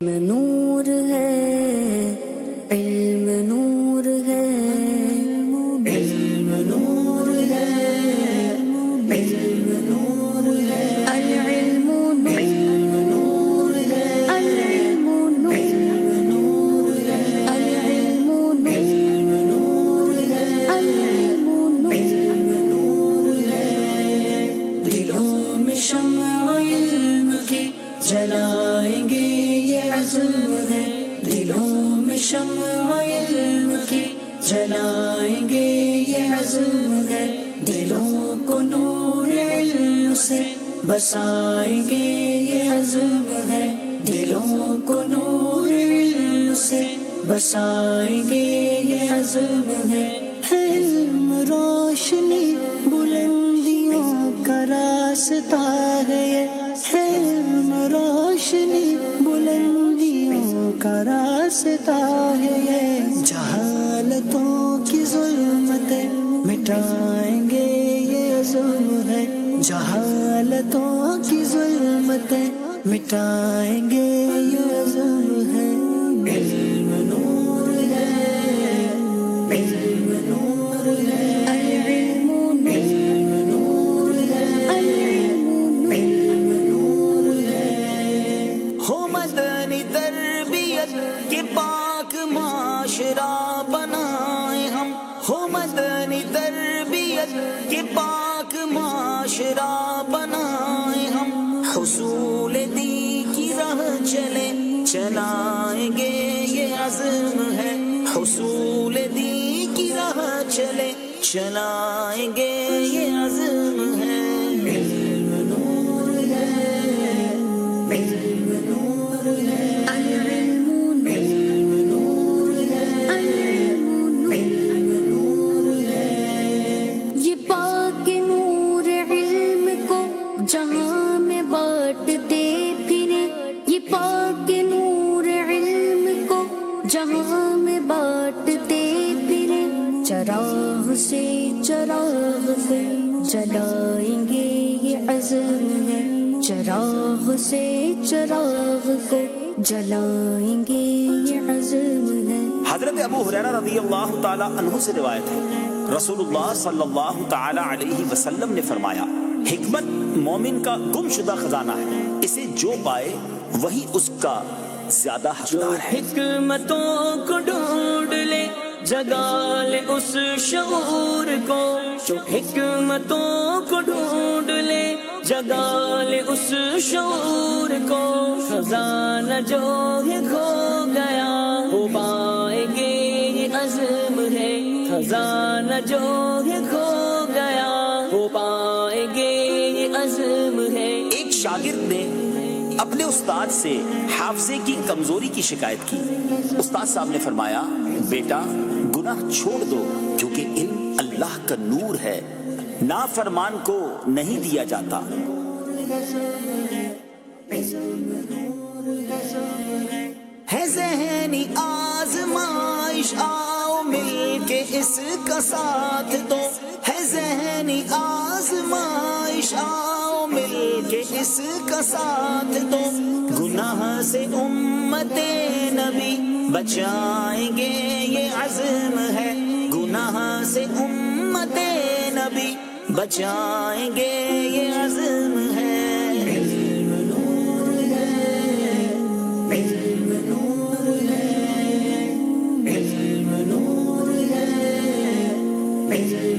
نور ہے، علم نور ہے، علم نور ہے، علم نور ہے، العلم نور ہے، العلم نور ہے، العلم نور ہے، العلم نور ہے، دلوں میں شمع علم کی جلائیں گے یہ عزم ہے، دلوں میں شمع علم کی جلائیں گے یہ عزم ہے، دلوں کو نور علم سے بسائیں گے یہ عزم ہے، دلوں کو نور علم سے بسائیں گے یہ عزم ہے، علم روشنی بلندیوں کا راستہ ہے، علم روشنی بلندیوں کا راستہ ہے، جہالتوں کی ظلمتیں مٹائیں گے یہ عزم ہے، جہالتوں کی ظلمتیں مٹائیں گے یہ عزم ہے، علم نور ہے، علم نور ہے، العلم نور ہے، العلم نور ہے، ہو مدنی تربیت کے پاک معاشرہ بنائیں ہم، ہو مدنی تربیت کے پاک معاشرہ بنائیں ہم، حصول دی کی راہ چلائیں گے یہ عزم ہے، حصول دی کی راہ چلائیں گے یہ عزم ہے، علم نور ہے، علم نور ہے، العلم نور ہے، العلم نور ہے، یہ پاک نور علم کو جہاں میں بانٹتے پھرے، یہ پاک نور علم کو جہاں میں بانٹتے پھرے، چراغ سے چراغ کو جلائیں گے یہ عزم ہے، چراغ سے چراغ کو جلائیں گے یہ عزم ہے۔ حضرت ابو ہریرہ رضی اللہ تعالی عنہ سے روایت ہے، رسول اللہ صلی اللہ تعالی علیہ وسلم نے فرمایا، حکمت مومن کا گم شدہ خزانہ ہے، اسے جو پائے وہی اس کا زیادہ حقدار ہے، حکمتوں کو ڈھونڈ لے جگا لے اس شعور کو، جو حکمتوں کو ڈھونڈ لے جگا لے اس شعور کو، خزانہ جو ہے کھو گیا وہ پائیں گے یہ عزم ہے، خزانہ جو ہے کھو گیا وہ پائیں گے یہ عزم ہے۔ ایک شاگرد نے اپنے استاد سے حافظے کی کمزوری کی شکایت کی، استاد صاحب نے فرمایا، بیٹا گناہ چھوڑ دو کیونکہ علم اللہ کا نور ہے، نافرمان کو نہیں دیا جاتا۔ ہے ذہنی آزمائش آؤ مل کے اس کا ساتھ دو، ہے ذہنی آزمائش آؤ مل کے اس کا ساتھ دو، گناہ سے امت نبی بچائیں گے یہ عزم ہے، گناہ سے امت نبی بچائیں گے یہ عزم ہے، علم نور ہے، علم نور ہے، علم نور ہے، علم